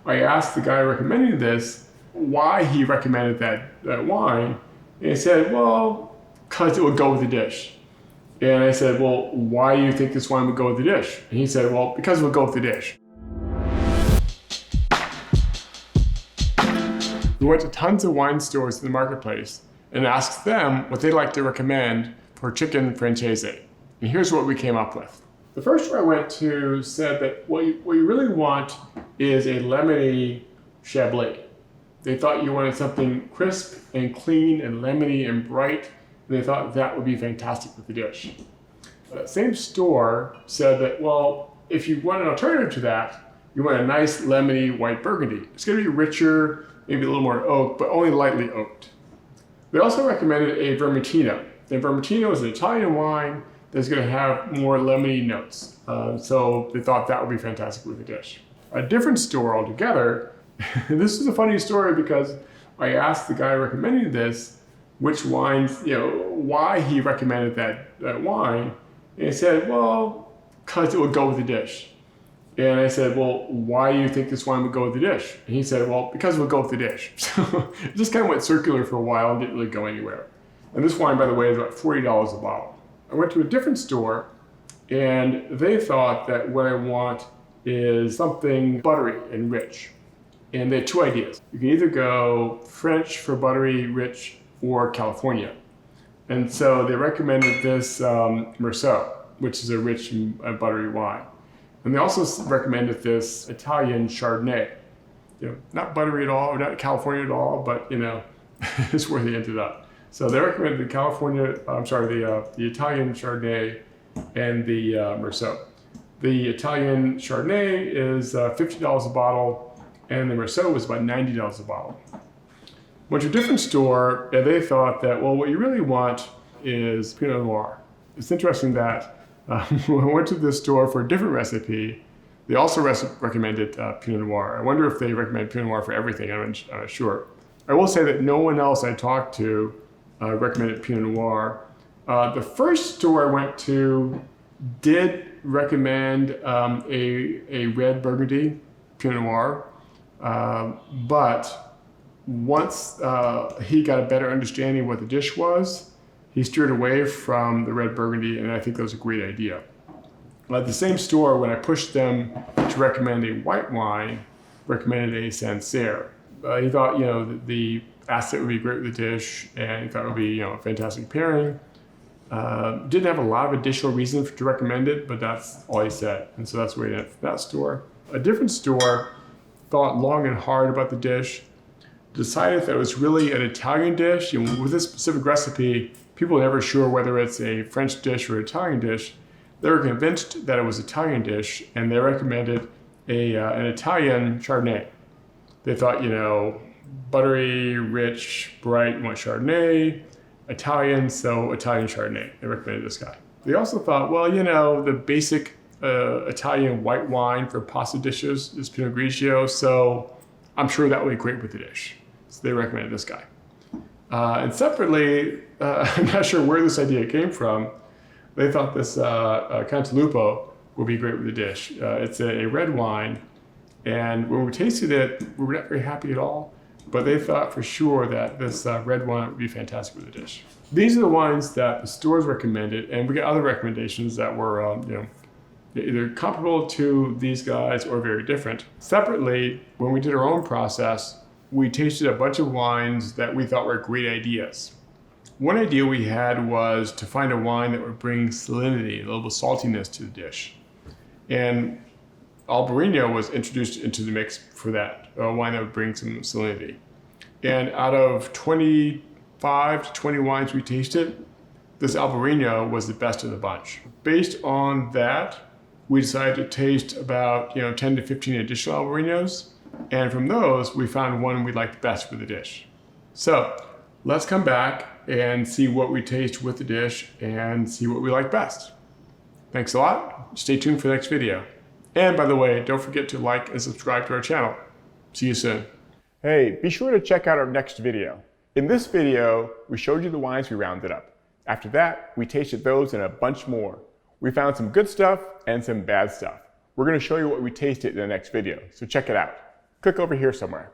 I asked the guy recommending this why he recommended that wine, and he said, well, because it would go with the dish. And I said, well, why do you think this wine would go with the dish? And he said, well, because it would go with the dish. We went to tons of wine stores in the marketplace and asked them what they'd like to recommend for Chicken Francese. And here's what we came up with. The first store I went to said that what you really want is a lemony Chablis. They thought you wanted something crisp and clean and lemony and bright, and they thought that would be fantastic with the dish. That same store said that, well, if you want an alternative to that, you want a nice lemony white Burgundy. It's going to be richer, maybe a little more oak, but only lightly oaked. They also recommended a Vermentino. The Vermentino is an Italian wine that's going to have more lemony notes. So they thought that would be fantastic with the dish. A different store altogether, this is a funny story because I asked the guy recommending this which wines, why he recommended that wine. And he said, well, because it would go with the dish. And I said, well, why do you think this wine would go with the dish? And he said, well, because it would go with the dish. So it just kind of went circular for a while and didn't really go anywhere. And this wine, by the way, is about $40 a bottle. I went to a different store and they thought that what I want is something buttery and rich. And they had two ideas. You can either go French for buttery, rich, or California. And so they recommended this Merceau, which is a rich and buttery wine. And they also recommended this Italian Chardonnay. Not buttery at all, or not California at all, but it's where they ended up. So they recommended the Italian Chardonnay and the Merceau. The Italian Chardonnay is $50 a bottle, and the Merceau was about $90 a bottle. Went to a different store, and they thought that, well, what you really want is Pinot Noir. It's interesting that when I went to this store for a different recipe, they also recommended Pinot Noir. I wonder if they recommend Pinot Noir for everything. I'm not sure. I will say that no one else I talked to recommended Pinot Noir. The first store I went to did recommend a red Burgundy Pinot Noir, but once he got a better understanding of what the dish was, he steered away from the red Burgundy, and I think that was a great idea. At the same store, when I pushed them to recommend a white wine, recommended a Sancerre. He thought, the acid would be great with the dish, and he thought it would be, a fantastic pairing. Didn't have a lot of additional reasons to recommend it, but that's all he said. And so that's where he went for that store. A different store thought long and hard about the dish, decided that it was really an Italian dish. With this specific recipe, people are never sure whether it's a French dish or an Italian dish. They were convinced that it was an Italian dish, and they recommended an Italian Chardonnay. They thought, buttery, rich, bright, you want Chardonnay, Italian, so Italian Chardonnay. They recommended this guy. They also thought, well, the basic Italian white wine for pasta dishes is Pinot Grigio, so I'm sure that would be great with the dish. So they recommended this guy. And separately, I'm not sure where this idea came from. They thought this Cantalupo would be great with the dish. It's a red wine, and when we tasted it, we were not very happy at all, but they thought for sure that this red wine would be fantastic with the dish. These are the wines that the stores recommended, and we got other recommendations that were either comparable to these guys or very different. Separately, when we did our own process, we tasted a bunch of wines that we thought were great ideas. One idea we had was to find a wine that would bring salinity, a little bit of saltiness to the dish. And Albariño was introduced into the mix for that, a wine that would bring some salinity. And out of 25 to 20 wines we tasted, this Albariño was the best of the bunch. Based on that, we decided to taste about 10 to 15 additional Albariños, and from those we found one we liked best for the dish. So let's come back and see what we taste with the dish and see what we like best. Thanks a lot. Stay tuned for the next video. And by the way, don't forget to like and subscribe to our channel. See you soon. Hey, be sure to check out our next video. In this video, we showed you the wines we rounded up. After that, we tasted those and a bunch more. We found some good stuff and some bad stuff. We're going to show you what we tasted in the next video, so check it out. click over here somewhere.